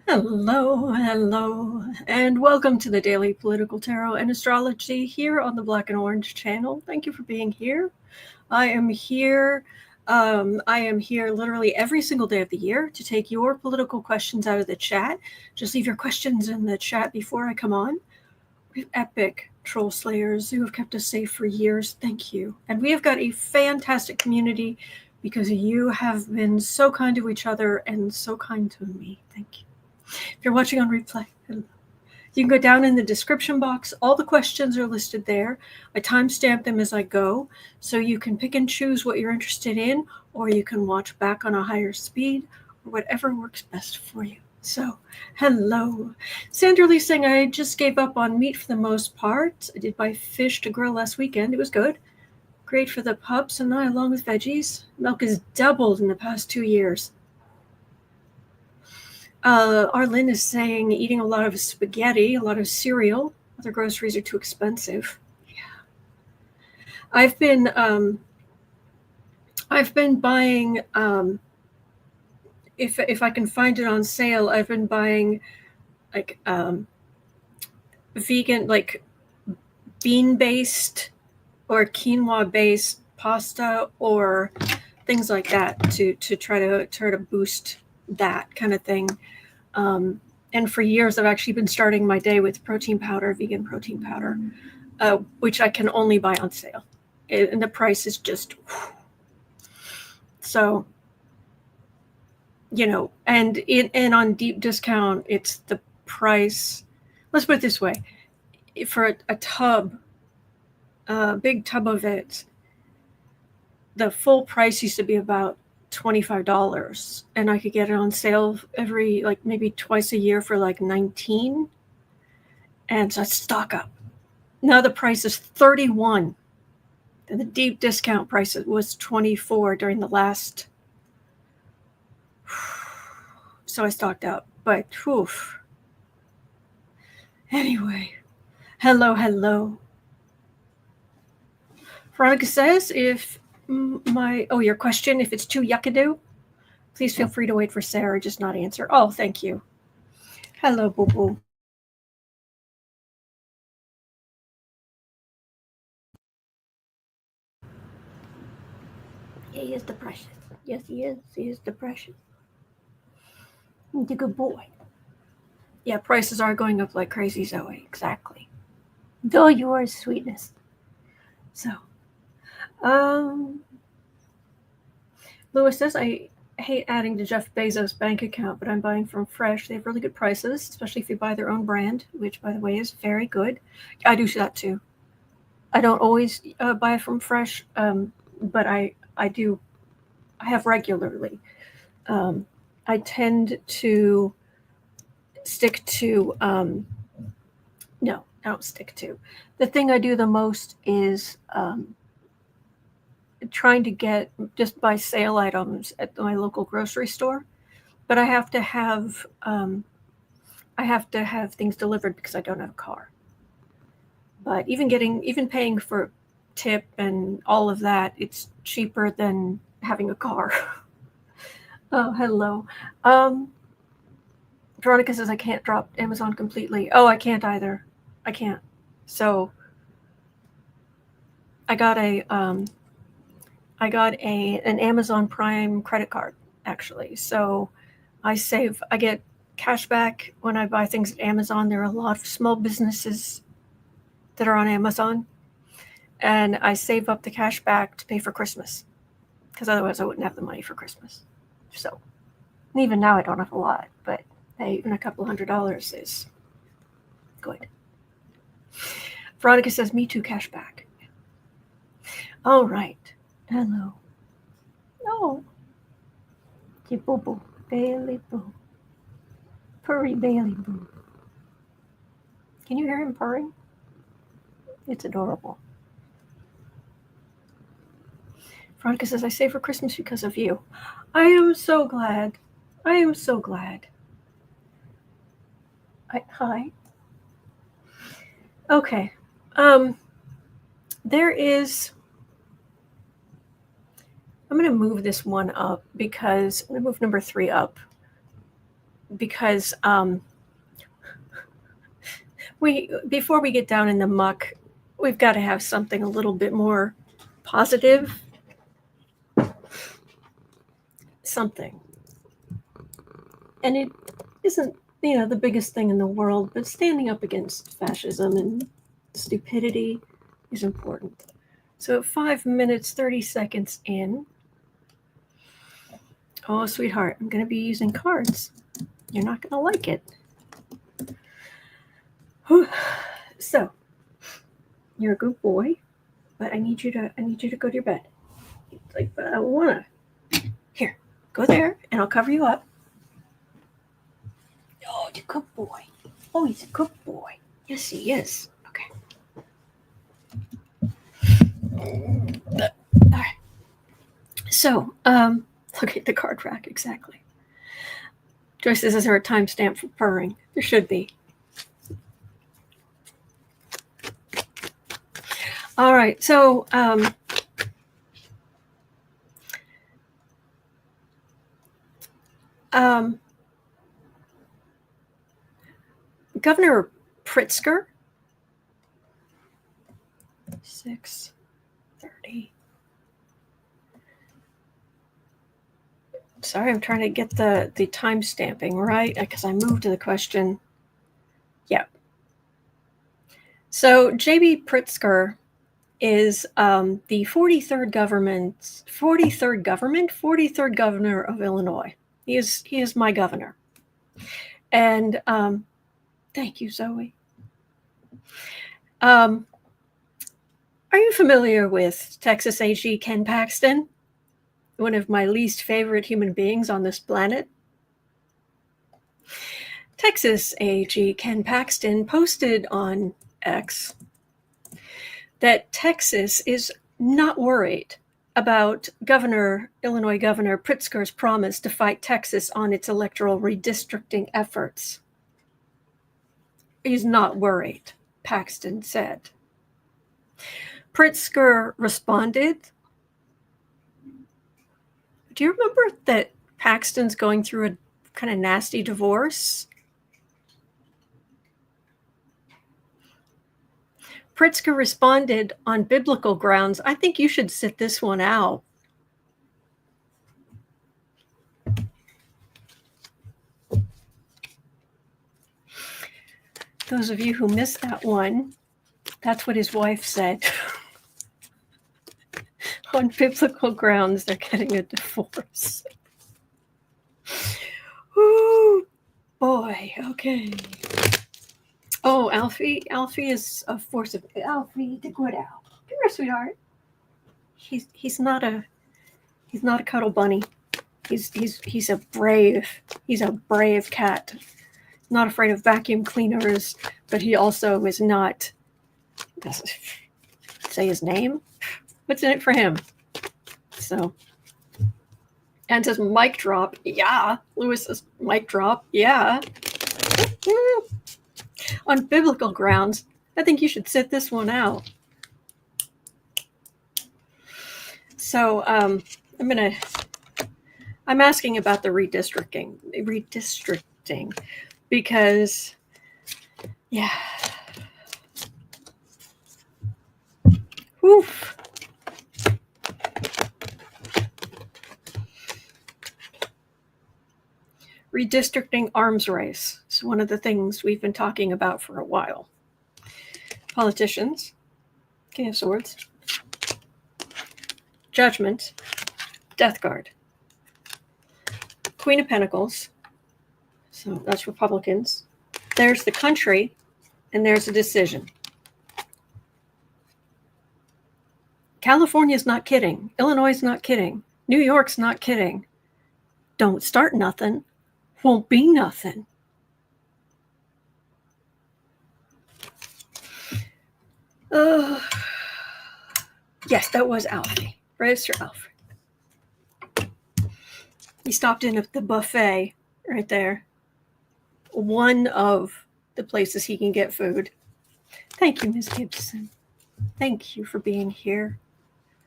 Hello, and welcome to the Daily Political Tarot and Astrology here on the Black and Orange channel. Thank you for being here. I am here literally every single day of the year to take your political questions out of the chat. Just leave your questions in the chat before I come on. We have epic troll slayers who have kept us safe for years. Thank you. And we have got a fantastic community because you have been so kind to each other and so kind to me. Thank you. If you're watching on replay, you can go down in the description box. All the questions are listed there. I timestamp them as I go, so you can pick and choose what you're interested in, or you can watch back on a higher speed, or whatever works best for you. So, hello. Sandra Lee saying, I just gave up on meat for the most part. I did buy fish to grill last weekend. It was good. Great for the pups and I, along with veggies. Milk has doubled in the past 2 years. Arlene is saying eating a lot of spaghetti, a lot of cereal. Other groceries are too expensive. Yeah. I've been buying, if I can find it on sale, I've been buying like vegan, like bean-based or quinoa-based pasta or things like that to try to boost that kind of thing. And for years, I've actually been starting my day with protein powder, vegan protein powder, which I can only buy on sale. And the price is just, so, you know, and on deep discount, it's the price. Let's put it this way. For a tub, a big tub of it, the full price used to be about $25, and I could get it on sale every, like, maybe twice a year for like $19, and so I stock up. Now the price is $31, and the deep discount price was $24 during the last, so I stocked up. But oof. Anyway, hello. Veronica says, if your question, if it's too yuckadoo, please feel free to wait for Sarah, just not answer. Oh, thank you. Hello, boo-boo. Yeah, he is the precious. Yes, he is. He is the precious. He's a good boy. Yeah, prices are going up like crazy, Zoe. Exactly. Though you are sweetness. So, Lewis says, I hate adding to Jeff Bezos' bank account, but I'm buying from Fresh. They have really good prices, especially if you buy their own brand, which, by the way, is very good. I do that too. I don't always buy from Fresh, but I do. I have regularly. I tend to stick to. No, I don't stick to. The thing I do the most is trying to just buy sale items at my local grocery store, but I have to have things delivered because I don't have a car. But even paying for tip and all of that, it's cheaper than having a car. Oh, hello. Veronica says I can't drop Amazon completely. Oh, I can't either. I can't. So I got an Amazon Prime credit card, actually. So I get cash back when I buy things at Amazon. There are a lot of small businesses that are on Amazon, and I save up the cash back to pay for Christmas, because otherwise I wouldn't have the money for Christmas. So even now I don't have a lot, but hey, even a couple $100 is good. Veronica says, me too, cash back. All right. Hello. Oh. Boo-boo. Bailey boo. Purry Bailey boo. Can you hear him purring? It's adorable. Veronica says, I save for Christmas because of you. I am so glad. I am so glad. Hi. Okay. There is... I'm going to move this one up because I'm going to move number 3 up because before we get down in the muck, we've got to have something a little bit more positive. Something. And it isn't, the biggest thing in the world, but standing up against fascism and stupidity is important. So 5 minutes, 30 seconds in. Oh, sweetheart, I'm going to be using cards. You're not going to like it. Whew. So, you're a good boy, but I need you to go to your bed. Like, but I want to. Here, go there, and I'll cover you up. Oh, he's a good boy. Oh, he's a good boy. Yes, he is. Okay. All right. So, look at the card rack, exactly. Joyce says, is there a timestamp for purring? There should be. All right, so Governor Pritzker, 6:30. Sorry, I'm trying to get the time stamping right because I moved to the question. Yeah. So J.B. Pritzker is the 43rd governor of Illinois. He is my governor. And thank you, Zoe. Are you familiar with Texas AG Ken Paxton? One of my least favorite human beings on this planet. Texas AG Ken Paxton posted on X that Texas is not worried about Illinois Governor Pritzker's promise to fight Texas on its electoral redistricting efforts. He's not worried, Paxton said. Pritzker responded, do you remember that Paxton's going through a kind of nasty divorce? Pritzker responded on biblical grounds, I think you should sit this one out. Those of you who missed that one, that's what his wife said. On biblical grounds, they're getting a divorce. Ooh, boy, okay. Oh, Alfie is a force of Alfie, the good Al. Come here, sweetheart. He's not a cuddle bunny. He's a brave cat. Not afraid of vacuum cleaners, but he also is not. Doesn't say his name. What's in it for him? So, and says mic drop. Yeah, Lewis says mic drop. Yeah. On biblical grounds, I think you should sit this one out. So I'm asking about the redistricting because, yeah. Oof. Redistricting arms race is one of the things we've been talking about for a while. Politicians, King of Swords, Judgment, Death Guard, Queen of Pentacles, so that's Republicans. There's the country, and there's a decision. California's not kidding. Illinois is not kidding. New York's not kidding. Don't start nothing. Won't be nothing. Yes, that was Alfie. Register Alfie. He stopped in at the buffet right there. One of the places he can get food. Thank you, Ms. Gibson. Thank you for being here.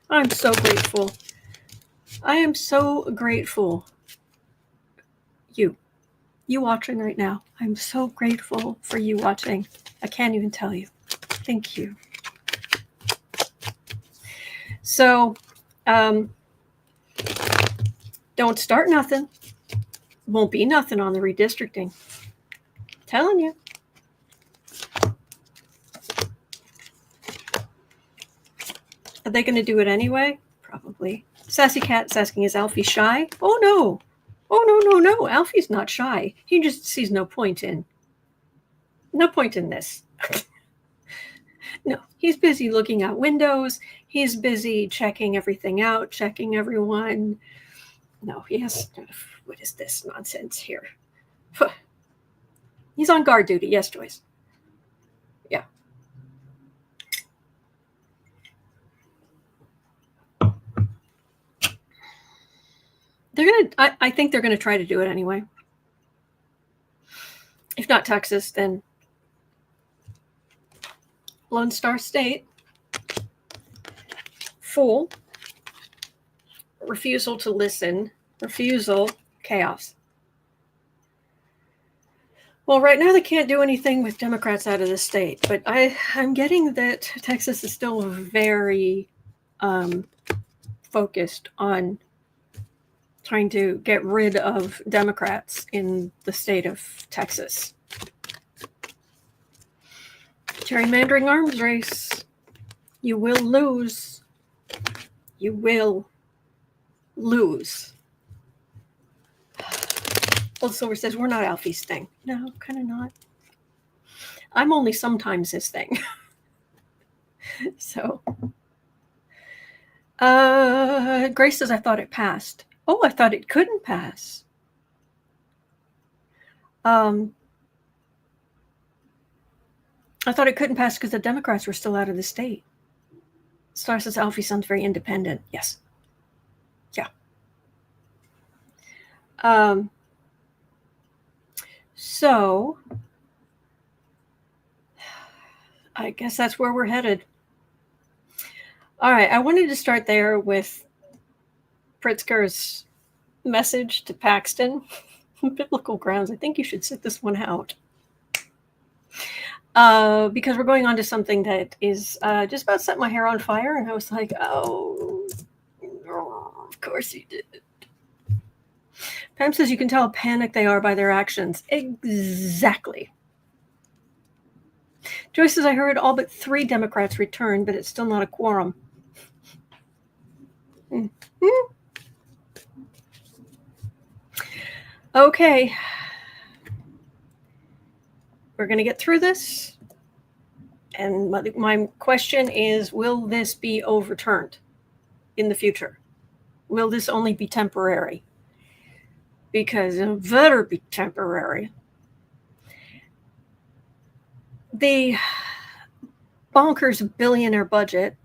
I'm so grateful. I am so grateful. You. You watching right now. I'm so grateful for you watching. I can't even tell you. Thank you. So, don't start nothing. Won't be nothing on the redistricting. Telling you. Are they going to do it anyway? Probably. Sassy Cat's asking, is Alfie shy? Oh, no. Oh, no. Alfie's not shy. He just sees no point in this. No, he's busy looking out windows. He's busy checking everything out, checking everyone. No, he has, what is this nonsense here? He's on guard duty. Yes, Joyce. Yeah. I think they're going to try to do it anyway. If not Texas, then Lone Star State. Fool. Refusal to listen. Refusal. Chaos. Well, right now they can't do anything with Democrats out of the state, but I'm getting that Texas is still very focused on trying to get rid of Democrats in the state of Texas. Gerrymandering arms race. You will lose. You will lose. Old Silver says, we're not Alfie's thing. No, kind of not. I'm only sometimes his thing. So. Grace says, I thought it passed. Oh, I thought it couldn't pass. I thought it couldn't pass because the Democrats were still out of the state. Star says, Alfie sounds very independent. Yes. Yeah. So, I guess that's where we're headed. All right, I wanted to start there with Pritzker's message to Paxton. Biblical grounds. I think you should sit this one out. Because we're going on to something that is just about set my hair on fire. And I was like, oh, of course you did. Pam says you can tell how panicked they are by their actions. Exactly. Joyce says, I heard all but 3 Democrats returned, but it's still not a quorum. Mm-hmm. Okay. We're going to get through this. And my question is, will this be overturned in the future? Will this only be temporary? Because it better be temporary. The bonkers billionaire budget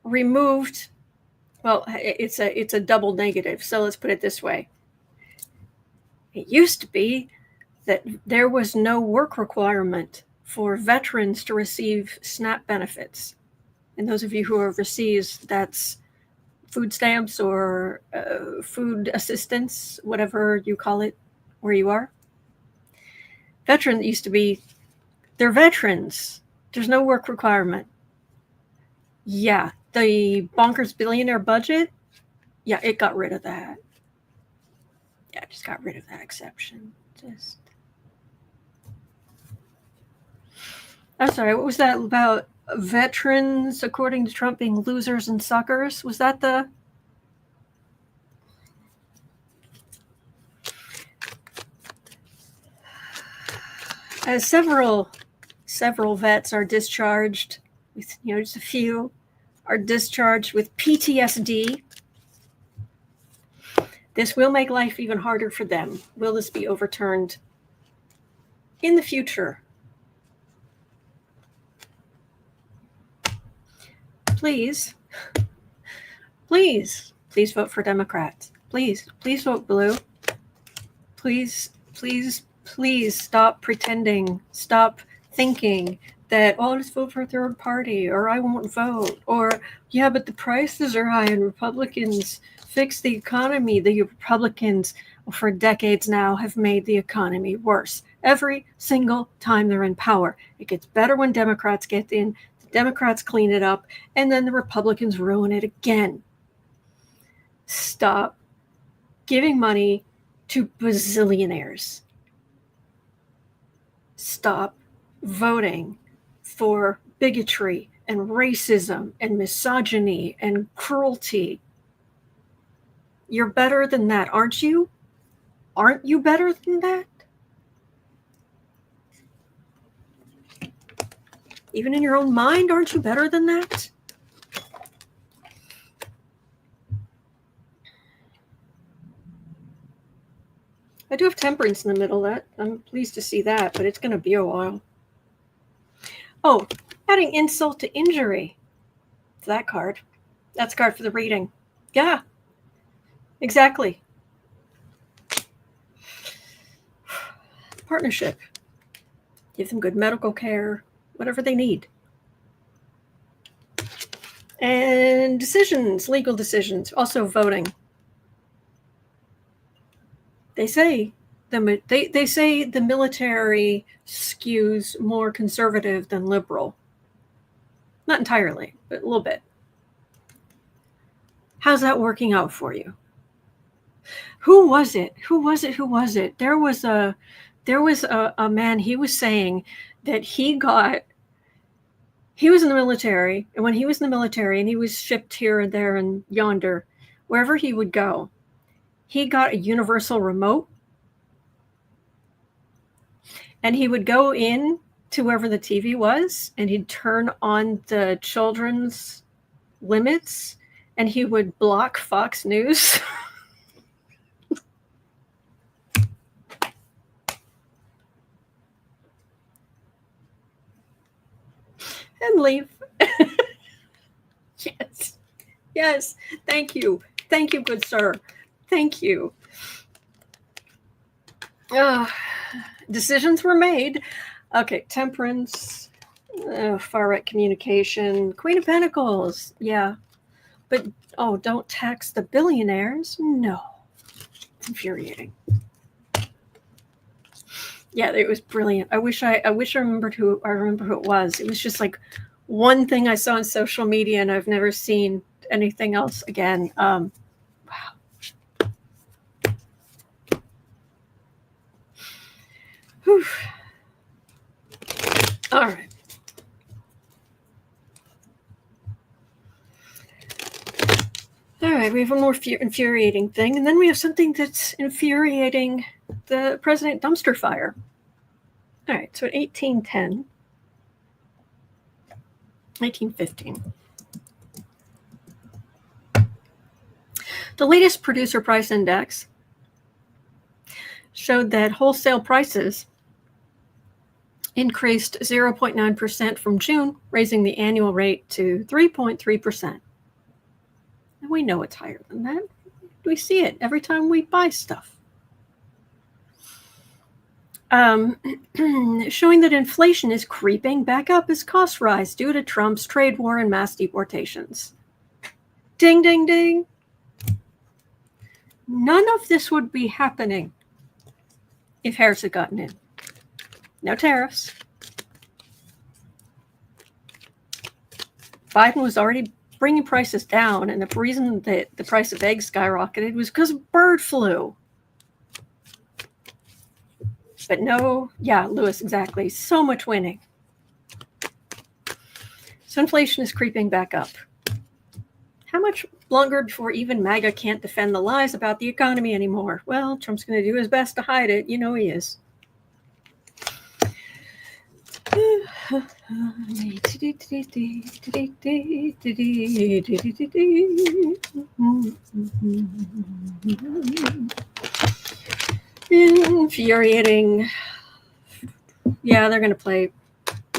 removed, well, it's a double negative. So let's put it this way. It used to be that there was no work requirement for veterans to receive SNAP benefits. And those of you who are overseas, that's food stamps or food assistance, whatever you call it, where you are. Veteran used to be, they're veterans. There's no work requirement. Yeah, the bonkers billionaire budget, yeah, it got rid of that. Yeah, it just got rid of that exception. I'm sorry, what was that about veterans, according to Trump, being losers and suckers? Was that the... Several vets are discharged with, just a few are discharged with PTSD. This will make life even harder for them. Will this be overturned in the future? Please vote for Democrats. Please vote blue. Please stop pretending. Stop thinking that, oh, let's vote for a third party, or I won't vote, or yeah, but the prices are high and Republicans fix the economy. The Republicans for decades now have made the economy worse. Every single time they're in power. It gets better when Democrats get in, the Democrats clean it up, and then the Republicans ruin it again. Stop giving money to bazillionaires. Stop voting for bigotry and racism and misogyny and cruelty. You're better than that, aren't you? Aren't you better than that? Even in your own mind, aren't you better than that? I do have temperance in the middle of that. I'm pleased to see that, but it's going to be a while. Oh, adding insult to injury. It's that card. That's a card for the reading. Yeah, exactly. Partnership. Give them good medical care, whatever they need. And decisions, legal decisions, also voting. They say the military skews more conservative than liberal. Not entirely, but a little bit. How's that working out for you? Who was it? There was a man, he was saying that he was in the military, and when he was in the military and he was shipped here and there and yonder, wherever he would go, he got a universal remote, and he would go in to wherever the TV was, and he'd turn on the children's limits, and he would block Fox News. And leave. Yes. Thank you, good sir. Thank you. Decisions were made. Okay, temperance, far right communication, Queen of Pentacles. Yeah, but don't tax the billionaires. No, it's infuriating. Yeah, it was brilliant. I wish I remembered who it was. It was just like one thing I saw on social media, and I've never seen anything else again. Wow. Whew. All right. All right, we have a more infuriating thing, and then we have something that's infuriating the President dumpster fire. All right, so at 1915. The latest producer price index showed that wholesale prices increased 0.9% from June, raising the annual rate to 3.3%. And we know it's higher than that. We see it every time we buy stuff. Showing that inflation is creeping back up as costs rise due to Trump's trade war and mass deportations. Ding, ding, ding. None of this would be happening if Harris had gotten in. No tariffs. Biden was already bringing prices down, and the reason that the price of eggs skyrocketed was because of bird flu. But no, yeah, Lewis, exactly. So much winning. So inflation is creeping back up. How much longer before even MAGA can't defend the lies about the economy anymore? Well, Trump's going to do his best to hide it. You know he is. Infuriating. Yeah, they're going to play.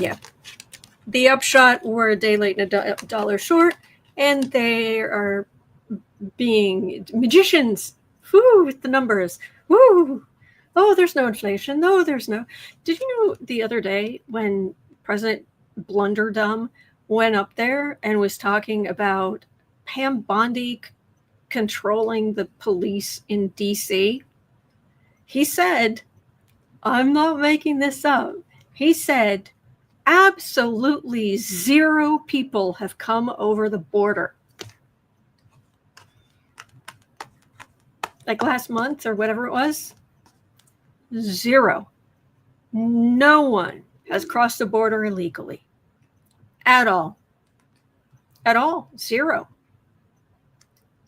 Yeah. The upshot, we're a day late and a dollar short, and they are being magicians. Woo, with the numbers. Woo. Oh, there's no inflation. No, there's no. Did you know the other day when President blunderdum went up there and was talking about Pam Bondi controlling the police in DC, he said, I'm not making this up, he said, absolutely 0 people have come over the border. Like last month or whatever it was, 0. No one has crossed the border illegally. At all. At all. 0.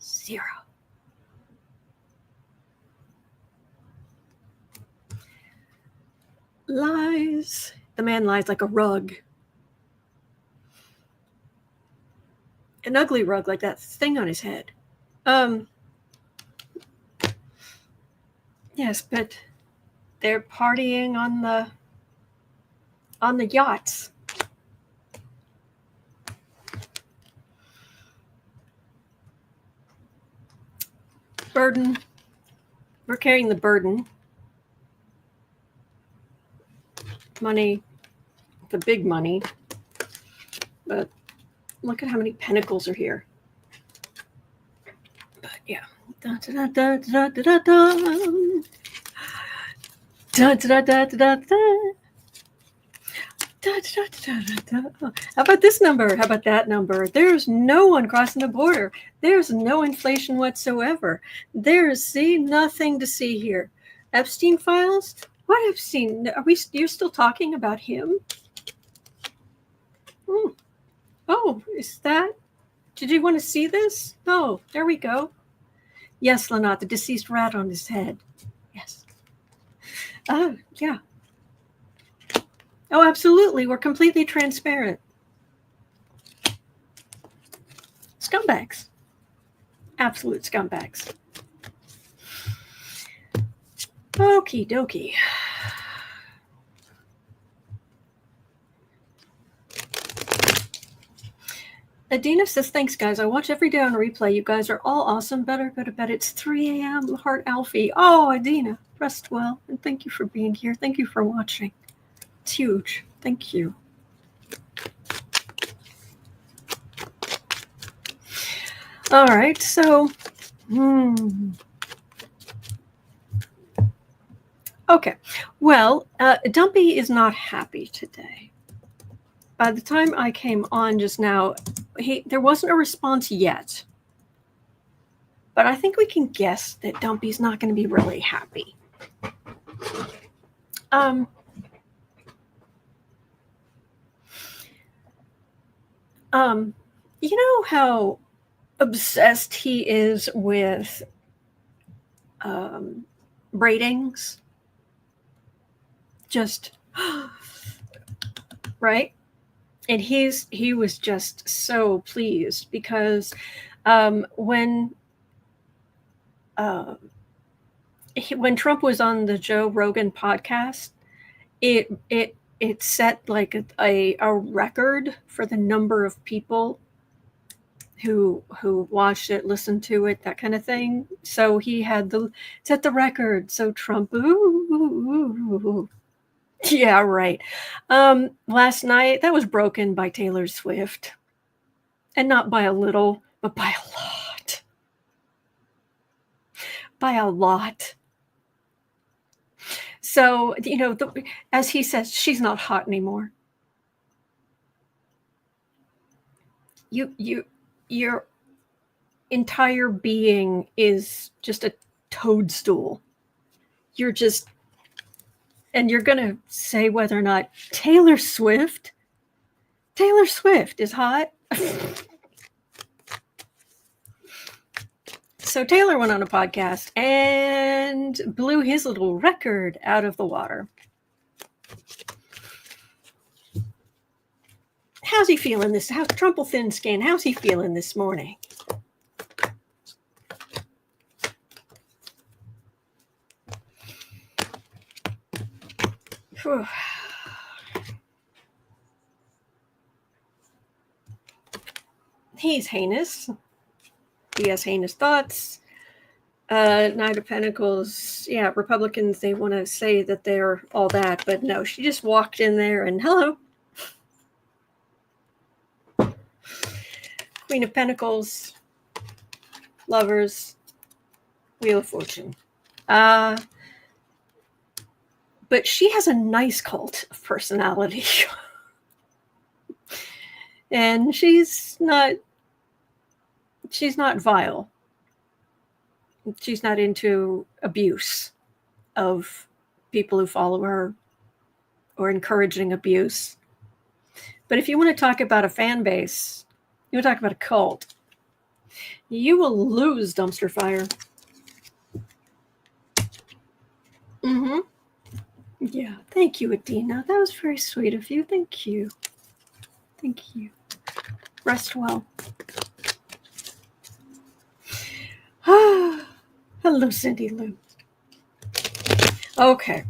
0. Lies. The man lies like a rug. An ugly rug like that thing on his head. Yes, but they're partying on the yachts. Burden. We're carrying the burden. Money, the big money. But look at how many pentacles are here. But yeah. Da, da, da, da, da, da, da. Da, da, da, da, da, da. Da, da, da, da, da. How about this number? How about that number? There's no one crossing the border. There's no inflation whatsoever. There's nothing to see here. Epstein files? What Epstein? You're still talking about him? Oh, is that? Did you want to see this? Oh, there we go. Yes, Lanat, the deceased rat on his head. Yes. Oh, yeah. Oh, absolutely. We're completely transparent. Scumbags. Absolute scumbags. Okie dokie. Adina says, thanks, guys. I watch every day on replay. You guys are all awesome. Better go to bed. It's 3 a.m. Heart Alfie. Oh, Adina, rest well. And thank you for being here. Thank you for watching. It's huge. Thank you. All right, so, okay. Well, Dumpy is not happy today. By the time I came on just now, there wasn't a response yet. But I think we can guess that Dumpy's not going to be really happy. You know how obsessed he is with ratings? Just right? And he was just so pleased because when Trump was on the Joe Rogan podcast, it set like a record for the number of people who watched it, listened to it, that kind of thing. So he had set the record. So Trump, ooh. Yeah, right. Last night, that was broken by Taylor Swift. And not by a little, but by a lot. By a lot. So, you know, as he says, she's not hot anymore. Your entire being is just a toadstool. You're just... And you're going to say whether or not Taylor Swift is hot. So Taylor went on a podcast and blew his little record out of the water. How's he feeling this? How's Trumplethinskin? How's he feeling this morning? Whew. He's heinous. He has heinous thoughts. Knight of Pentacles. Yeah, Republicans, they want to say that they're all that, but no, she just walked in there and hello. Queen of Pentacles, Lovers, Wheel of Fortune. But she has a nice cult of personality. And she's not vile. She's not into abuse of people who follow her or encouraging abuse. But if you want to talk about a fan base, you want to talk about a cult, you will lose dumpster fire. Mm-hmm. Yeah. Thank you, Adina. That was very sweet of you. Thank you. Thank you. Rest well. Hello, Cindy Lou. Okay.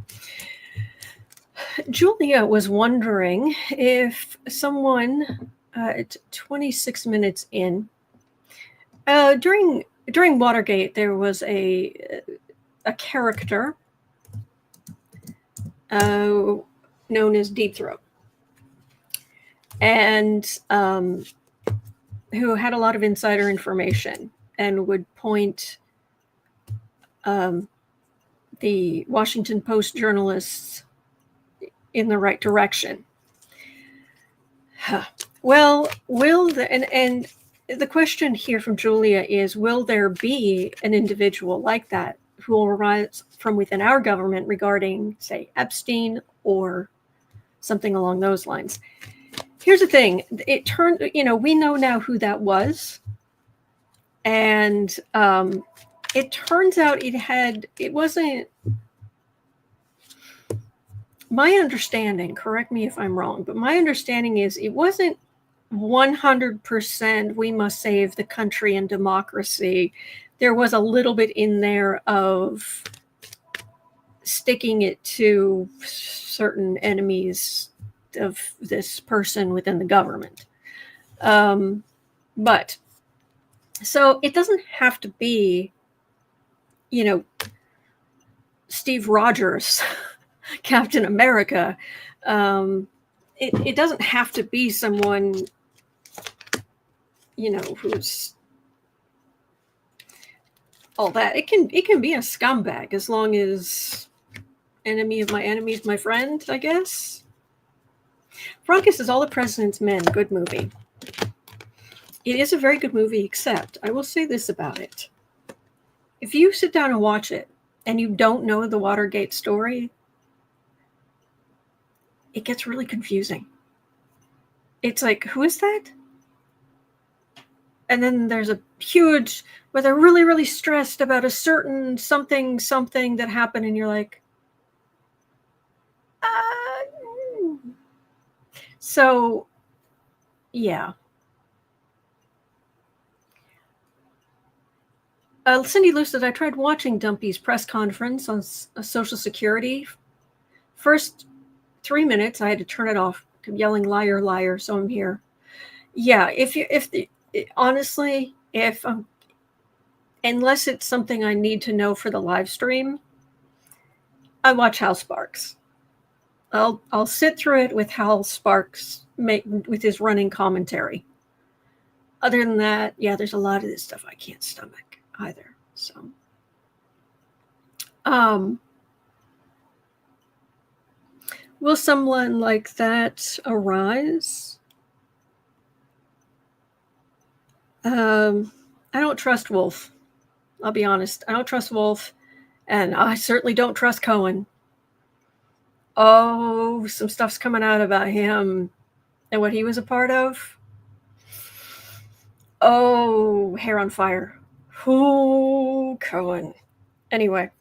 Julia was wondering if someone at 26 minutes in, during Watergate, there was a character known as Deep Throat, and who had a lot of insider information and would point the Washington Post journalists in the right direction. Well, and the question here from Julia is, will there be an individual like that who will arise from within our government regarding, say, Epstein or something along those lines? Here's the thing. It turned, we know now who that was. And it turns out it wasn't, my understanding, correct me if I'm wrong, but my understanding is it wasn't 100% we must save the country and democracy. There was a little bit in there of sticking it to certain enemies of this person within the government. But so it doesn't have to be, Steve Rogers, Captain America. It doesn't have to be someone, who's all that. It can be a scumbag as long as enemy of my enemy is my friend, I guess. Francis is All the President's Men. Good movie. It is a very good movie, except I will say this about it. If you sit down and watch it and you don't know the Watergate story, it gets really confusing. It's like, who is that? And then there's a huge, where they're really, really stressed about a certain something that happened, and you're like, So, yeah. Cindy Lou said, I tried watching Dumpy's press conference on Social Security. First 3 minutes, I had to turn it off. I'm yelling, liar, liar, so I'm here. Yeah, honestly, unless it's something I need to know for the live stream, I watch Hal Sparks. I'll sit through it with Hal Sparks with his running commentary. Other than that, yeah, there's a lot of this stuff I can't stomach either. So, will someone like that arise? I don't trust Wolf. I'll be honest. I don't trust Wolf, and I certainly don't trust Cohen. Oh, some stuff's coming out about him and what he was a part of. Oh, hair on fire. Oh, Cohen. Anyway.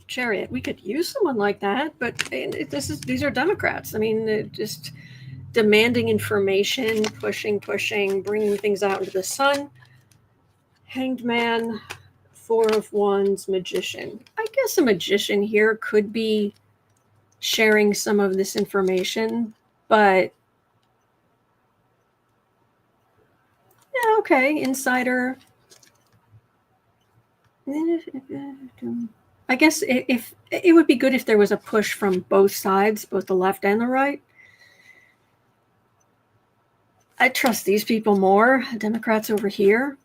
Chariot, we could use someone like that, but these are Democrats. I mean, just demanding information, pushing, bringing things out into the sun. Hanged Man, Four of Wands, Magician. I guess a magician here could be sharing some of this information, but yeah, okay, insider. I guess if it would be good if there was a push from both sides, both the left and the right. I trust these people more. Democrats over here.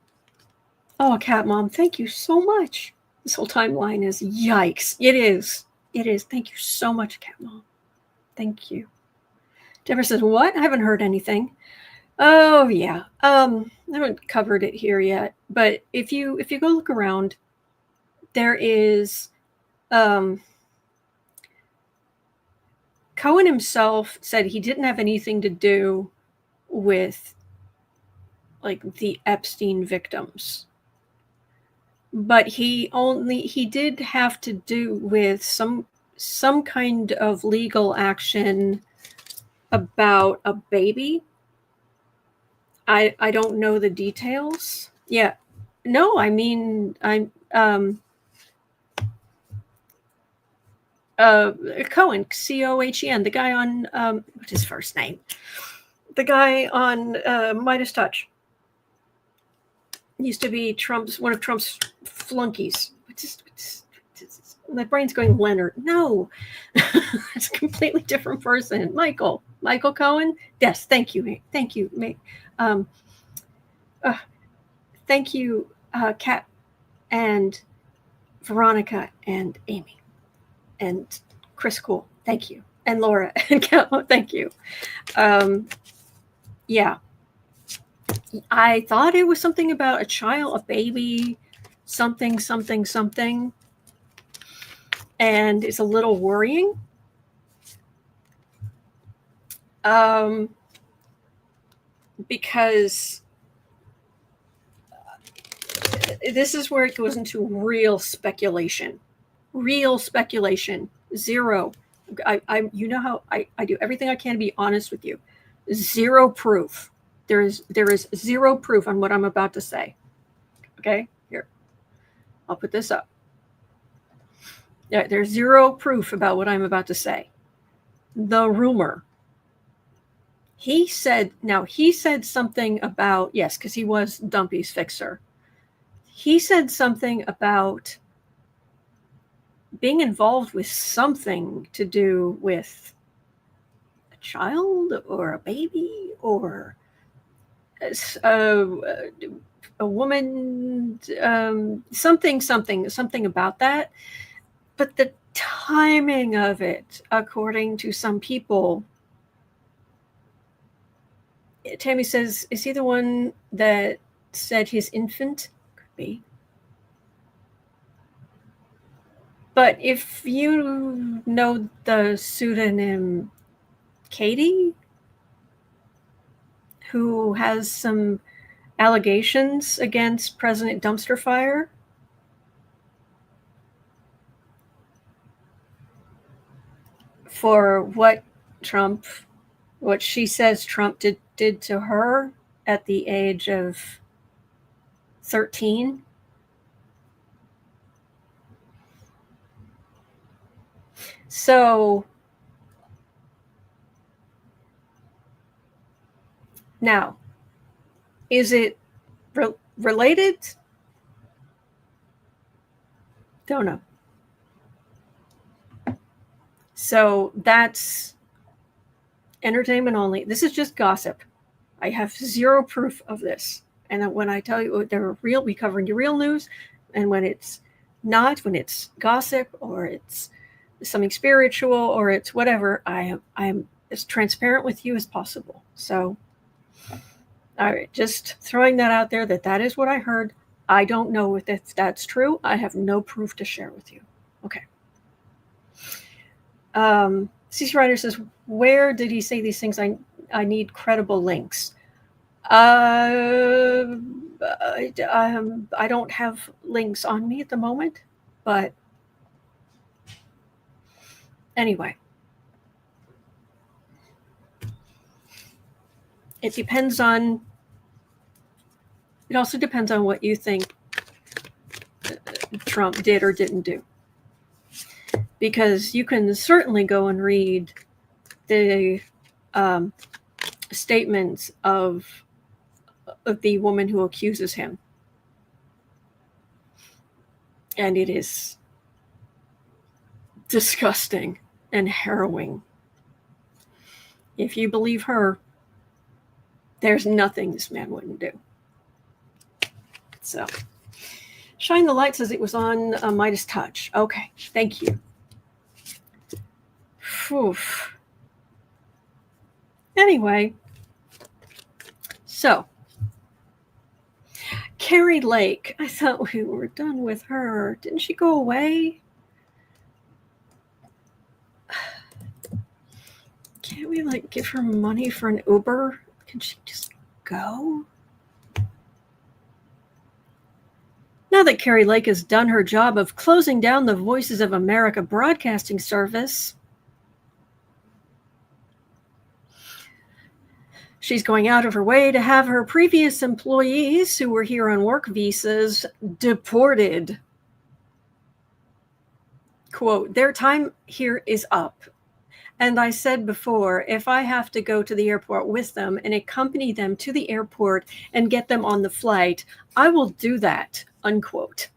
Oh, Cat Mom, thank you so much. This whole timeline is yikes. It is. It is. Thank you so much, Cat Mom. Thank you. Deborah says, what? I haven't heard anything. Oh, yeah. I haven't covered it here yet. But if you go look around, there is Cohen himself said he didn't have anything to do with like the Epstein victims. But he did have to do with some kind of legal action about a baby. I don't know the details. Yeah. No, I mean, I'm Cohen, Cohen, the guy on what's his first name? The guy on Midas Touch. Used to be one of Trump's flunkies. My brain's going Leonard. No, it's a completely different person. Michael Cohen. Yes, thank you, thank you. Thank you, Kat and Veronica and Amy and Chris Cool. Thank you, and Laura and Cal. Thank you. Yeah. I thought it was something about a child, a baby, something. And it's a little worrying. Because this is where it goes into real speculation. Zero. I you know how I do everything I can to be honest with you. Zero proof. There is zero proof on what I'm about to say. Okay, here. I'll put this up. Yeah, there's zero proof about what I'm about to say. The rumor. He said something about, yes, because he was Dumpy's fixer. He said something about being involved with something to do with a child or a baby or a woman, something about that. But the timing of it, according to some people, Tammy says, is he the one that said his infant? Could be. But if you know the pseudonym Katie, who has some allegations against President Dumpster Fire, for what she says Trump did to her at the age of 13. So now, is it related? Don't know. So that's entertainment only. This is just gossip. I have zero proof of this. And when I tell you they're real, we cover your real news. And when it's not, when it's gossip or it's something spiritual or it's whatever, I am as transparent with you as possible. So, all right, just throwing that out there that is what I heard. I don't know if that's true. I have no proof to share with you. Okay. CC Ryder says, where did he say these things? I need credible links. I don't have links on me at the moment, but anyway, it also depends on what you think Trump did or didn't do. Because you can certainly go and read the statements of the woman who accuses him. And it is disgusting and harrowing. If you believe her, There's nothing this man wouldn't do. So, Shine the Light says it was on Midas Touch. Okay, thank you. Whew. Anyway, so Kari Lake, I thought we were done with her. Didn't she go away? Can't we like give her money for an Uber? Can she just go? Now that Kari Lake has done her job of closing down the Voices of America broadcasting service, she's going out of her way to have her previous employees who were here on work visas deported. Quote, their time here is up. And I said before, if I have to go to the airport with them and accompany them to the airport and get them on the flight, I will do that, unquote.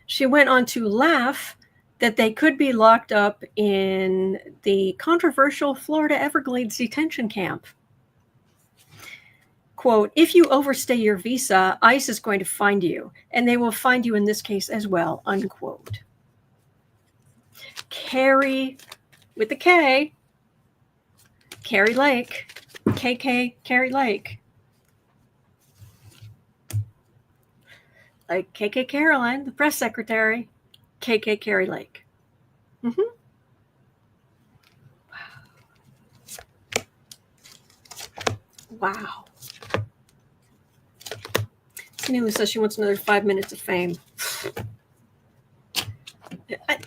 She went on to laugh that they could be locked up in the controversial Florida Everglades detention camp. Quote, if you overstay your visa, ICE is going to find you, and they will find you in this case as well, unquote. Kari, with the K, Kari Lake, KK Kari Lake. Like KK Caroline, the press secretary, KK Kari Lake. Mm-hmm. Wow. Neela says she wants another 5 minutes of fame.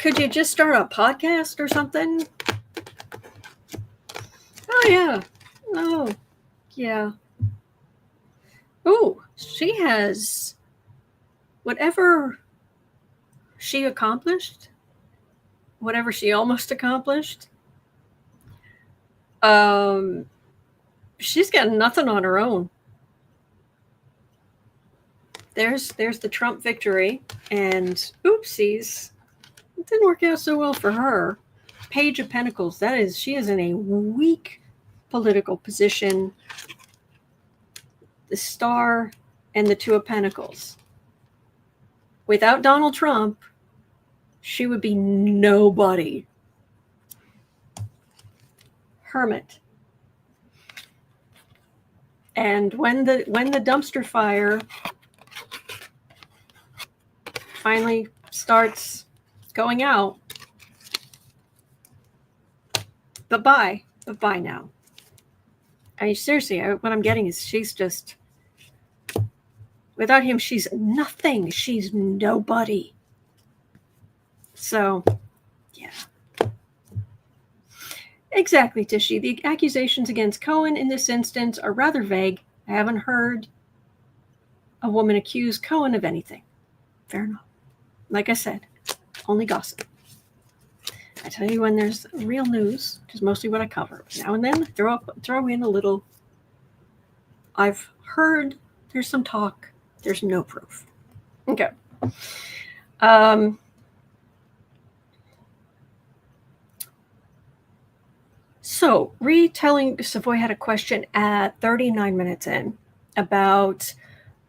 Could you just start a podcast or something? Oh, yeah. Oh, yeah. Oh, she has whatever she accomplished, whatever she almost accomplished. She's got nothing on her own. There's the Trump victory, and oopsies, it didn't work out so well for her. Page of Pentacles, that is, she is in a weak political position. The Star and the Two of Pentacles. Without Donald Trump, she would be nobody. Hermit. And when the dumpster fire finally starts going out, bye-bye now. I mean, seriously, what I'm getting is she's just, without him, she's nothing. She's nobody. So, yeah. Exactly, Tishy. The accusations against Cohen in this instance are rather vague. I haven't heard a woman accuse Cohen of anything. Fair enough. Like I said, only gossip. I tell you when there's real news, which is mostly what I cover. But now and then, throw in a little. I've heard there's some talk. There's no proof. Okay. So, retelling, Savoy had a question at 39 minutes in about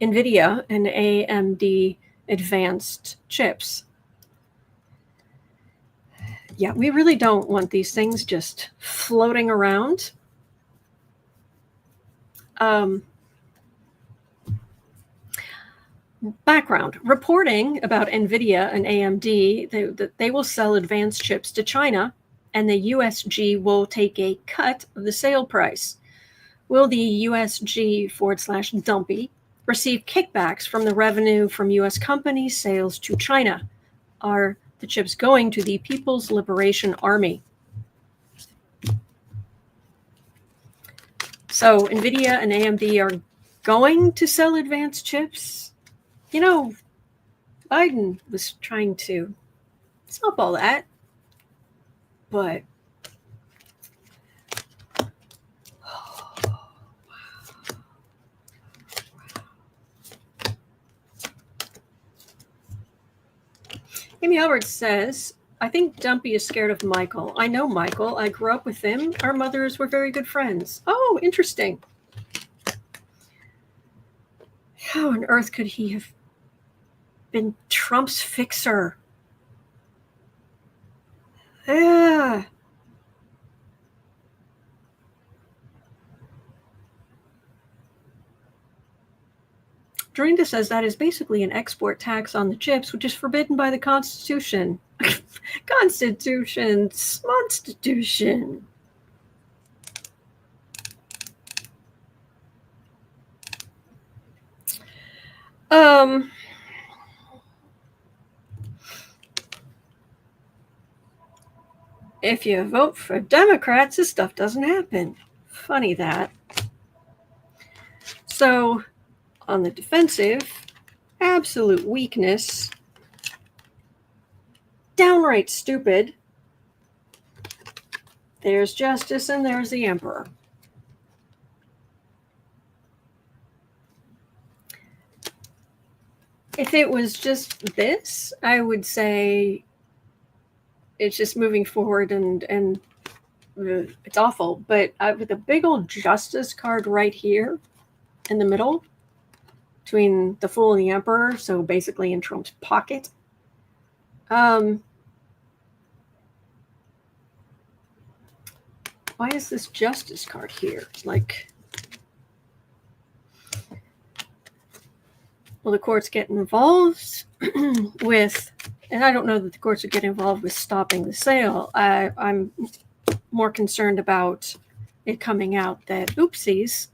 NVIDIA and AMD advanced chips. Yeah, we really don't want these things just floating around. Background. Reporting about NVIDIA and AMD, they will sell advanced chips to China, and the USG will take a cut of the sale price. Will the USG / Dumpy receive kickbacks from the revenue from U.S. companies' sales to China? Are the chips going to the People's Liberation Army? So NVIDIA and AMD are going to sell advanced chips? You know, Biden was trying to stop all that. But Amy Albert says, I think Dumpy is scared of Michael. I know Michael. I grew up with him. Our mothers were very good friends. Oh, interesting. How on earth could he have been Trump's fixer? Yeah. Dorinda says that is basically an export tax on the chips, which is forbidden by the Constitution. Constitution. If you vote for Democrats, this stuff doesn't happen. Funny that. So, on the defensive, absolute weakness, downright stupid, there's justice and there's the emperor. If it was just this, I would say it's just moving forward and it's awful. But with a big old justice card right here in the middle between the fool and the emperor, so basically in Trump's pocket, why is this justice card here? Like, will the courts get involved with, and I don't know that the courts would get involved with stopping the sale. I'm more concerned about it coming out that, oopsies,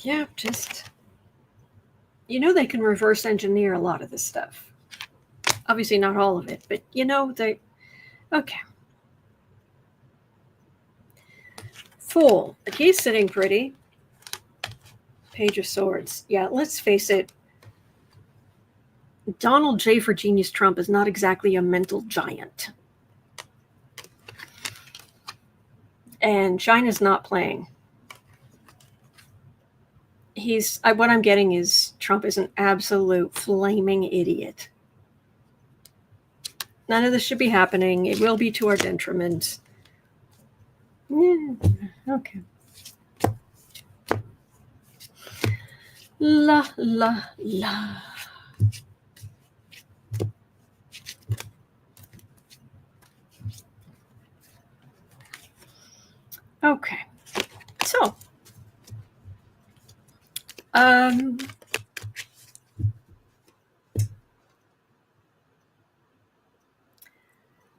yeah, just, they can reverse engineer a lot of this stuff. Obviously not all of it, but they, okay. Fool, he's sitting pretty. Page of Swords. Yeah, let's face it. Donald J. for Genius Trump is not exactly a mental giant. And China's not playing. What I'm getting is Trump is an absolute flaming idiot. None of this should be happening. It will be to our detriment. Okay. La, la, la. Okay. So, all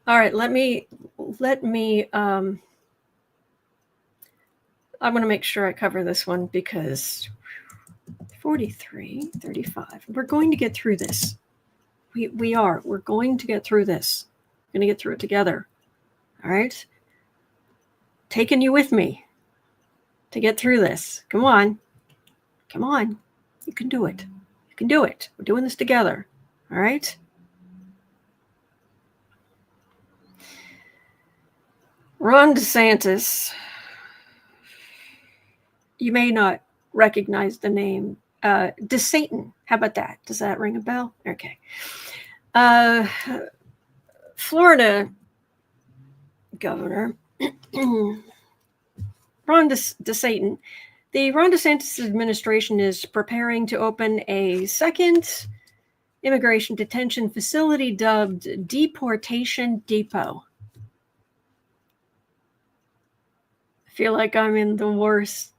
right, let me I want to make sure I cover this one because 43, 35. We're going to get through this. We're going to get through this. We're going to get through it together. All right? Taking you with me to get through this. Come on. Come on. You can do it. You can do it. We're doing this together. All right? Ron DeSantis. You may not recognize the name. DeSatan. How about that? Does that ring a bell? Okay. Florida governor, Ron DeSatan. The Ron DeSantis administration is preparing to open a second immigration detention facility dubbed Deportation Depot. I feel like I'm in the worst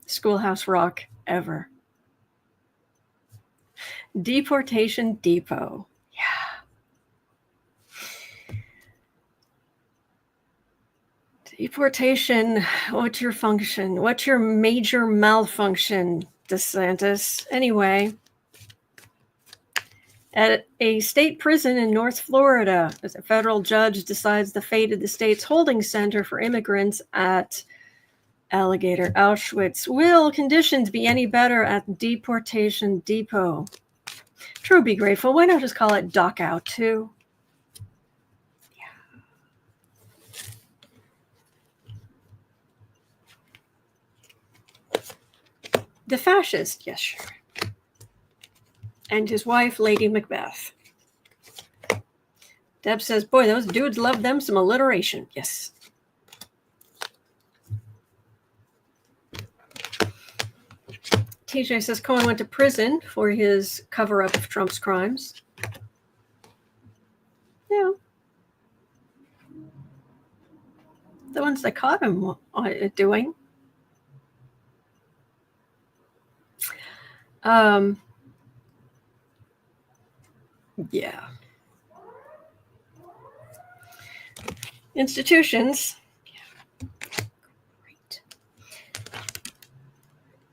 Schoolhouse Rock ever. Deportation Depot. Yeah. Deportation. What's your function? What's your major malfunction, DeSantis? Anyway, At a state prison in North Florida, as a federal judge decides the fate of the state's holding center for immigrants at Alligator Auschwitz. Will conditions be any better at Deportation Depot? True, be grateful. Why not just call it Dock Out too? Yeah. The fascist, yes, sure. And his wife, Lady Macbeth. Deb says, boy, those dudes love them some alliteration. Yes. TJ says Cohen went to prison for his cover-up of Trump's crimes. Yeah. The ones that caught him doing. Yeah. Institutions. Yeah. Great.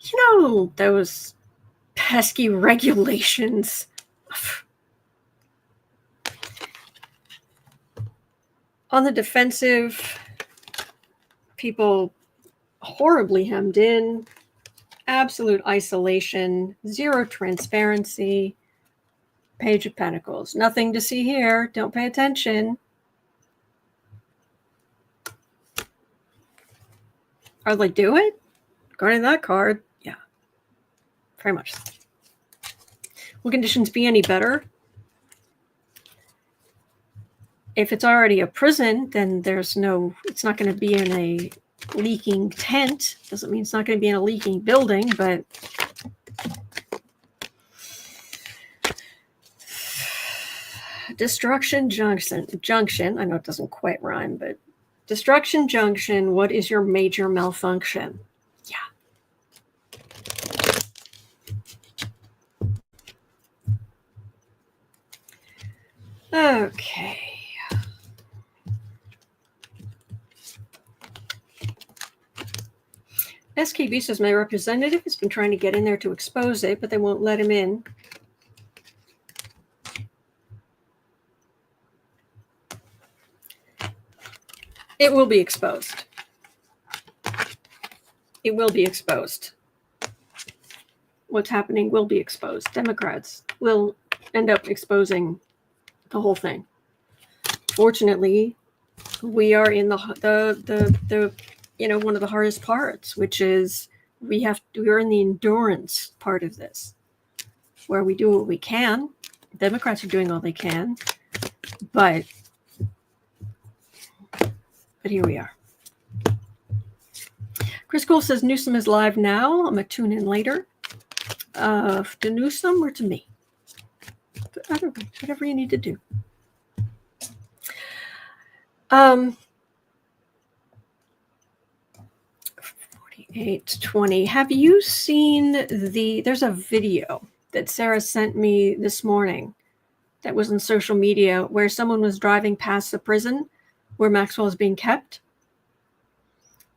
You know, those pesky regulations. On the defensive, people horribly hemmed in, absolute isolation, zero transparency, Page of Pentacles. Nothing to see here. Don't pay attention. Are they do it? According to that card, yeah. Very much. Will conditions be any better? If it's already a prison, then it's not going to be in a leaking tent. Doesn't mean it's not going to be in a leaking building, but Destruction Junction. I know it doesn't quite rhyme, but Destruction Junction, what is your major malfunction? Yeah. Okay. SKB says my representative has been trying to get in there to expose it, but they won't let him in. It will be exposed. It will be exposed. What's happening will be exposed. Democrats will end up exposing the whole thing. Fortunately, we are in the one of the hardest parts, which is we're in the endurance part of this, where we do what we can. Democrats are doing all they can, but here we are. Chris Cole says Newsom is live now. I'm going to tune in later. To Newsom or to me? Whatever you need to do. 4820. Have you seen there's a video that Sarah sent me this morning that was on social media where someone was driving past the prison where Maxwell is being kept.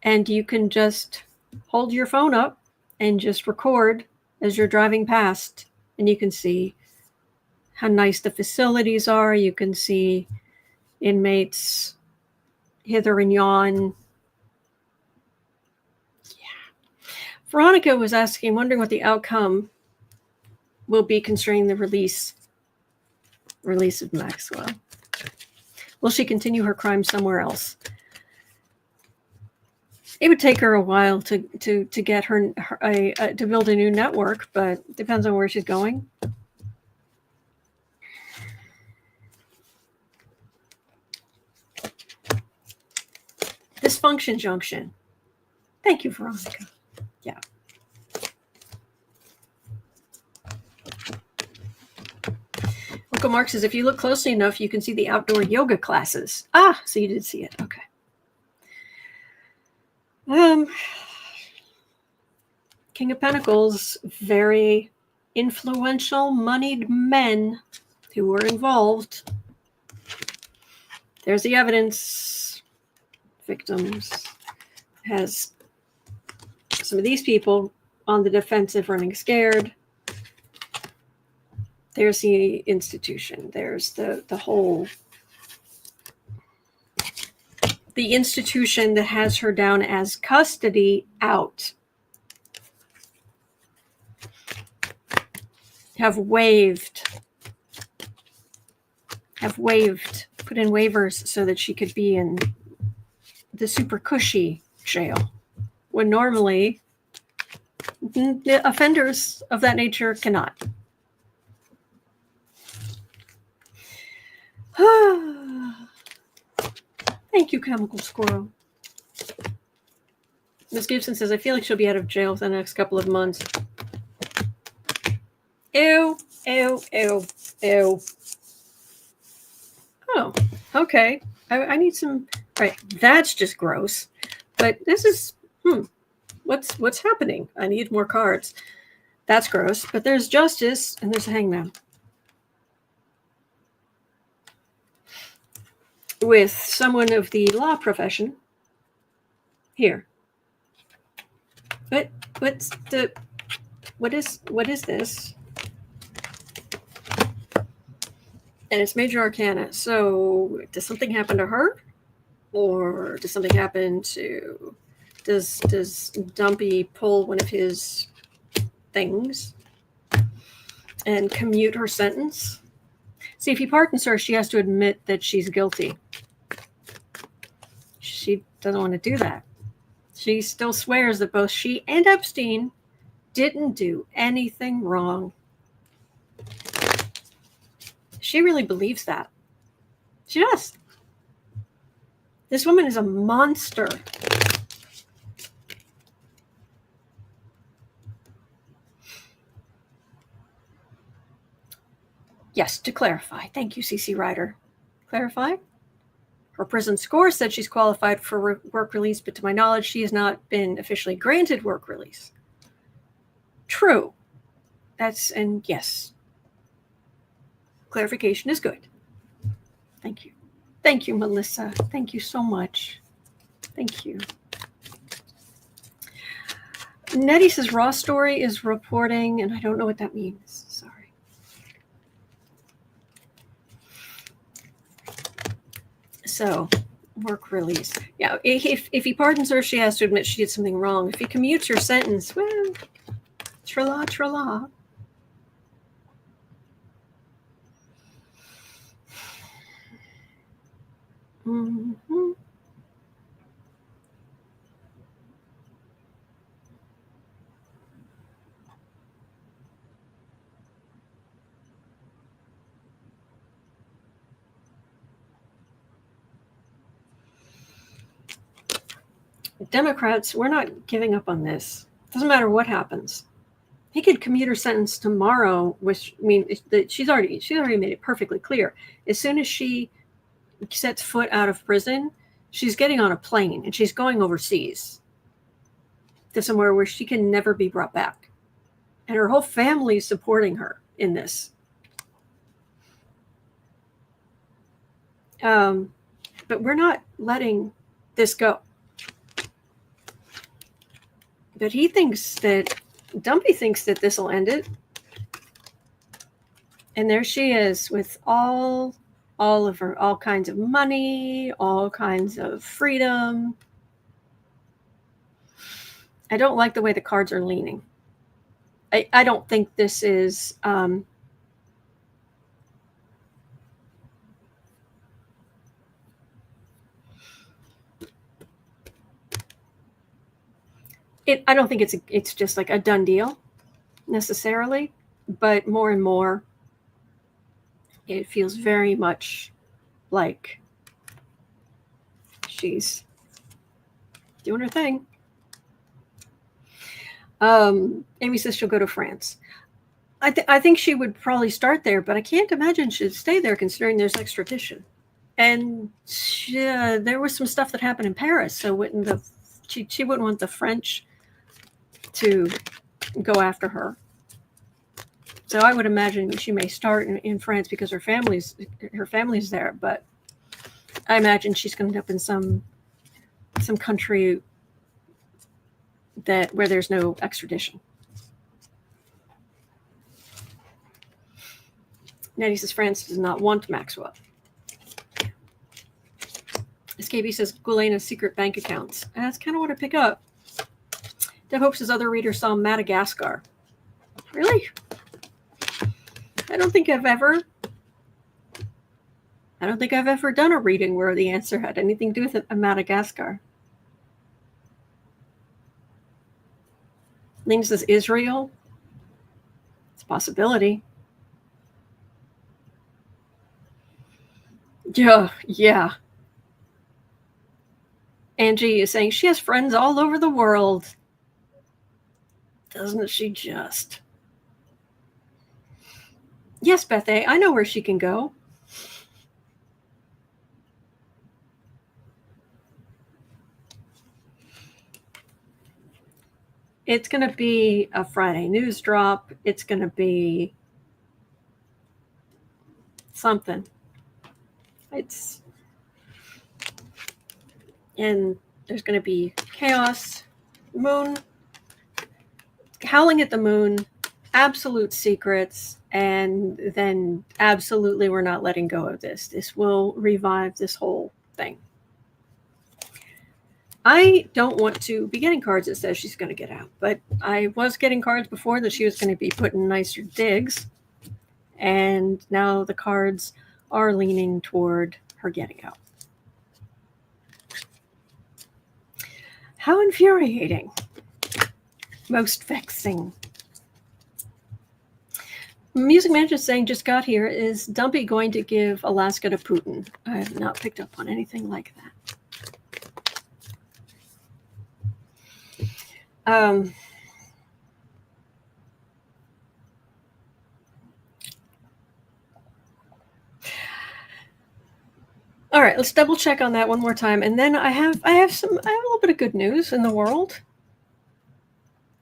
And you can just hold your phone up and just record as you're driving past. And you can see how nice the facilities are. You can see inmates hither and yon. Yeah. Veronica was wondering what the outcome will be concerning the release of Maxwell. Will she continue her crime somewhere else? It would take her a while to get her to build a new network, but it depends on where she's going. Dysfunction junction. Thank you, Veronica. Yeah. Uncle Mark says, if you look closely enough, you can see the outdoor yoga classes. Ah, so you did see it. Okay. King of Pentacles, very influential, moneyed men who were involved. There's the evidence. Victims has some of these people on the defensive, running scared. There's the institution. There's the whole, the institution that has her down as custody out. Have waived, put in waivers so that she could be in the super cushy jail, when normally the offenders of that nature cannot. Thank you, Chemical Squirrel. Ms. Gibson says, I feel like she'll be out of jail for the next couple of months. Ew, ew, ew, ew. Oh, okay. I need some. Right, that's just gross. But this is, what's happening? I need more cards. That's gross. But there's justice and there's a hangman. With someone of the law profession here. What is this? And it's major arcana. So does something happen to her? Or does something happen to, does Dumpy pull one of his things and commute her sentence? See, if he pardons her, she has to admit that she's guilty. She doesn't want to do that. She still swears that both she and Epstein didn't do anything wrong. She really believes that. She does. This woman is a monster. Yes, to clarify. Thank you, CC Ryder. Clarify? Her prison score said she's qualified for work release, but to my knowledge, she has not been officially granted work release. True. And yes. Clarification is good. Thank you. Thank you, Melissa. Thank you so much. Thank you. Nettie says Raw Story is reporting, and I don't know what that means. Sorry. So, work release. Yeah, if he pardons her, she has to admit she did something wrong. If he commutes her sentence, well, tra-la, tra-la. Mm-hmm. Democrats, we're not giving up on this. Doesn't matter what happens. He could commute her sentence tomorrow, which she's already made it perfectly clear. As soon as she sets foot out of prison, she's getting on a plane and she's going overseas to somewhere where she can never be brought back. And her whole family is supporting her in this. But we're not letting this go. But he thinks that, Dumpy thinks that this will end it. And there she is with all of her, all kinds of money, all kinds of freedom. I don't like the way the cards are leaning. I don't think this is I don't think it's just like a done deal necessarily, but more and more it feels very much like she's doing her thing. Amy says she'll go to France. I think she would probably start there, but I can't imagine she'd stay there considering there's extradition. And there was some stuff that happened in Paris, so she wouldn't want the French to go after her. So I would imagine she may start in France because her family's there, but I imagine she's going to end up in some country where there's no extradition. Nettie says France does not want Maxwell. SKB says Gulena's secret bank accounts. That's kind of what I pick up. Dev Hope says other readers saw Madagascar. Really? I don't think I've ever done a reading where the answer had anything to do with a Madagascar. Lena says Israel. It's a possibility. Yeah. Angie is saying she has friends all over the world. Doesn't she just? Yes, Beth A. I know where she can go. It's going to be a Friday news drop. It's going to be something. And there's going to be chaos, moon, howling at the moon, absolute secrets, and then absolutely we're not letting go of this. This will revive this whole thing. I don't want to be getting cards that says she's going to get out, but I was getting cards before that she was going to be putting nicer digs, and now the cards are leaning toward her getting out. How infuriating. Most vexing. Music Manager saying just got here. Is Dumpy going to give Alaska to Putin? I have not picked up on anything like that. All right, let's double check on that one more time, and then I have a little bit of good news in the world.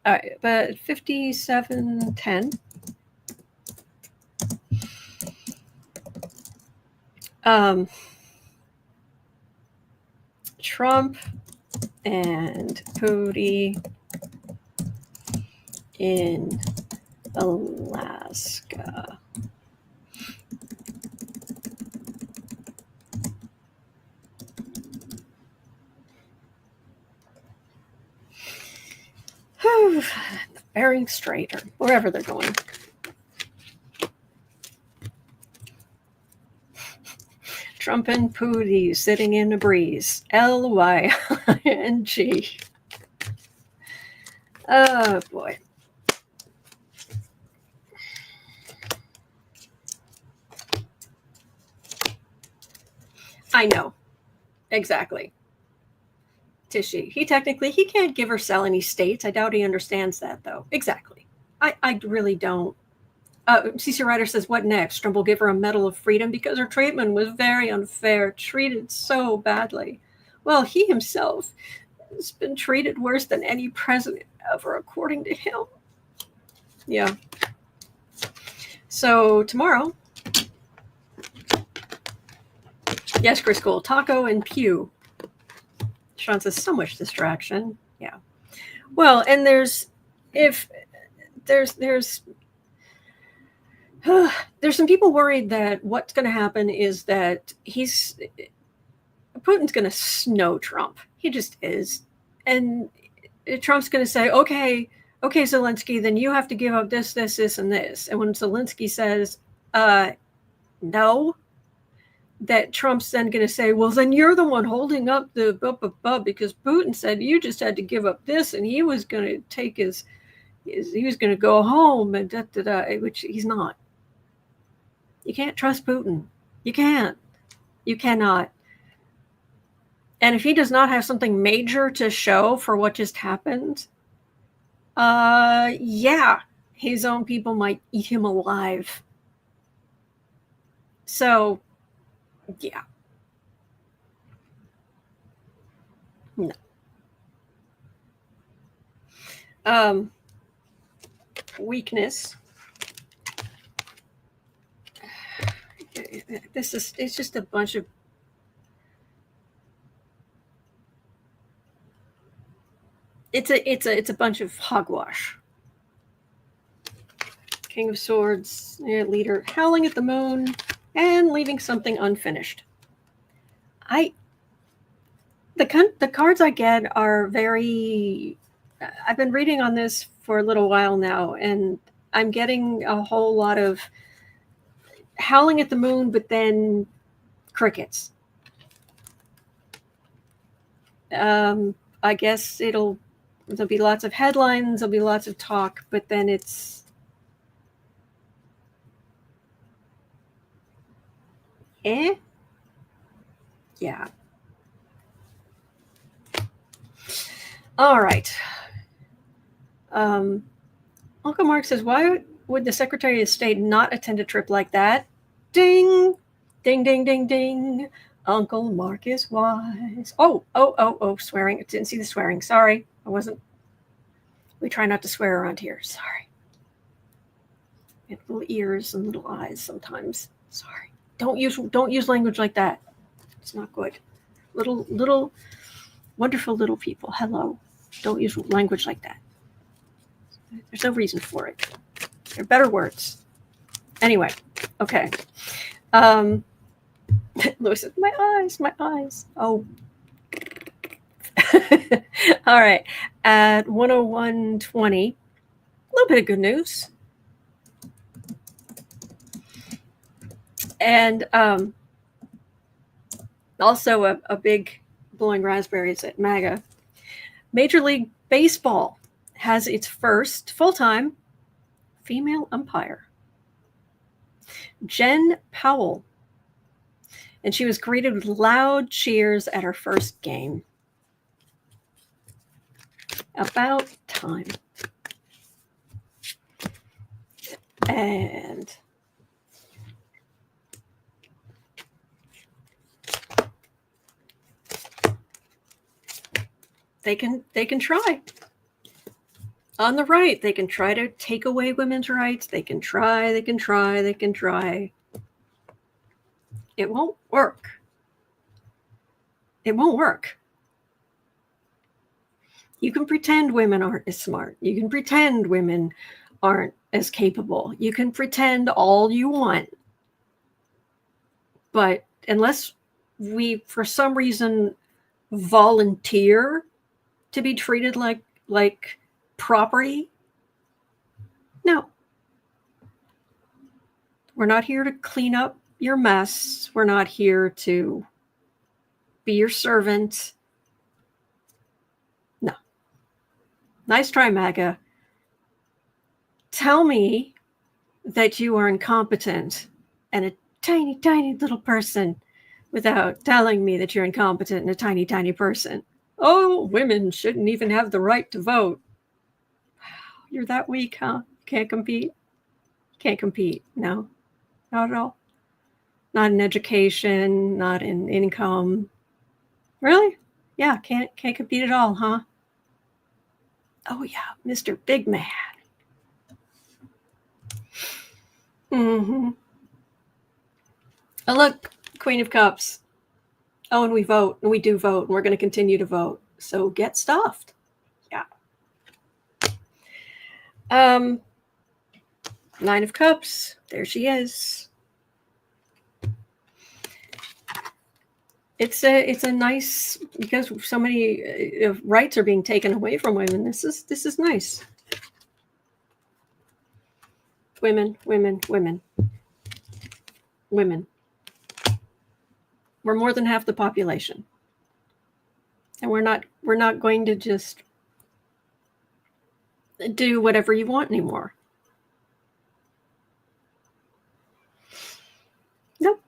All right, but 5710. Trump and Cody in Alaska. Bering Strait, or wherever they're going. Trump and Pootie sitting in a breeze. Lying. Oh boy. I know. Exactly. Tishy. He can't give or sell any states. I doubt he understands that, though. Exactly. I really don't. CC Ryder says, what next? Trump will give her a Medal of Freedom because her treatment was very unfair, treated so badly. Well, he himself has been treated worse than any president ever, according to him. Yeah. So tomorrow, yes, Chris Cole, Taco and Pew. Sean says, so much distraction. Yeah. Well, and there's some people worried that what's going to happen is that Putin's going to snow Trump. He just is. And Trump's going to say, okay, Zelensky, then you have to give up this, and this. And when Zelensky says, no, that Trump's then going to say, well, then you're the one holding up the because Putin said you just had to give up this, and he was going to take he was going to go home, and which he's not. You can't trust Putin. You can't. You cannot. And if he does not have something major to show for what just happened, yeah, his own people might eat him alive. So, yeah. No. Weakness. It's just a bunch of it's a bunch of hogwash. King of Swords, leader, howling at the moon, and leaving something unfinished. The cards I get are very... I've been reading on this for a little while now, and I'm getting a whole lot of howling at the moon, but then crickets. I guess there'll be lots of headlines, there'll be lots of talk, but then it's... Yeah. All right. Uncle Mark says, why would the Secretary of State not attend a trip like that? Ding, ding, ding, ding, ding. Uncle Mark is wise. Oh, swearing. I didn't see the swearing. Sorry. I wasn't. We try not to swear around here. Sorry. We have little ears and little eyes sometimes. Sorry. Don't use language like that. It's not good. Little wonderful little people. Hello. Don't use language like that. There's no reason for it. There are better words. Anyway, okay. Louis says, my eyes. Oh. All right. At 101:20, a little bit of good news. And also a big blowing raspberries at MAGA. Major League Baseball has its first full-time female umpire, Jen Pawol. And she was greeted with loud cheers at her first game. About time. And they can try. On the right, they can try to take away women's rights. They can try. It won't work. It won't work. You can pretend women aren't as smart. You can pretend women aren't as capable. You can pretend all you want. But unless we, for some reason, volunteer to be treated like property, no. We're not here to clean up your mess. We're not here to be your servant. No. Nice try, MAGA. Tell me that you are incompetent and a tiny, tiny little person without telling me that you're incompetent and a tiny, tiny person. Oh, women shouldn't even have the right to vote. You're that weak, huh? Can't compete? Can't compete. No, not at all. Not in education, not in income. Really? Yeah, can't compete at all, huh? Oh yeah, Mr. Big Man. Mm-hmm. Oh look, Queen of Cups. Oh, and we vote, and we do vote, and we're going to continue to vote. So get stuffed. Yeah. Nine of Cups. There she is. It's a nice, because so many rights are being taken away from women. This is nice. Women. We're more than half the population. And we're not going to just do whatever you want anymore. Nope.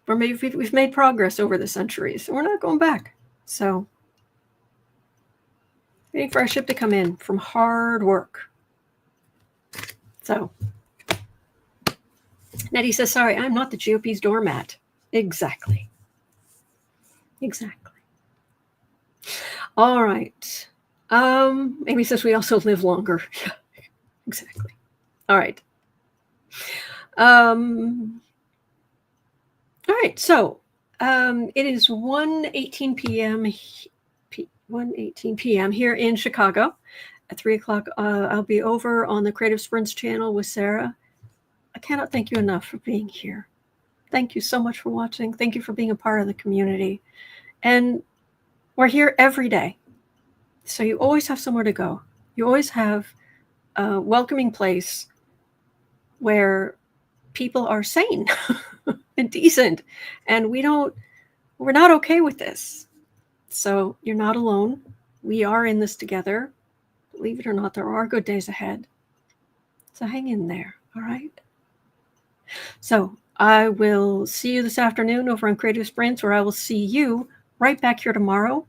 Or maybe we've made progress over the centuries, and we're not going back. So, waiting for our ship to come in from hard work. So, Nettie says, sorry, I'm not the GOP's doormat. Exactly. All right. Amy says we also live longer. Yeah, exactly. All right. All right. So it is 1:18 p.m. 1:18 p.m. here in Chicago. At 3 o'clock, I'll be over on the Creative Sprints channel with Sarah cannot thank you enough for being here. Thank you so much for watching. Thank you for being a part of the community. And we're here every day. So you always have somewhere to go. You always have a welcoming place where people are sane and decent. And we're not okay with this. So you're not alone. We are in this together. Believe it or not, there are good days ahead. So hang in there, all right? So I will see you this afternoon over on Creative Sprints, where I will see you right back here tomorrow,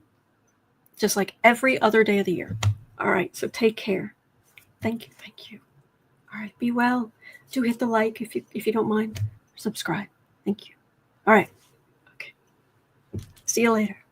just like every other day of the year. All right, so take care. Thank you, thank you. All right, be well. Do hit the like if you don't mind. Subscribe. Thank you. All right. Okay. See you later.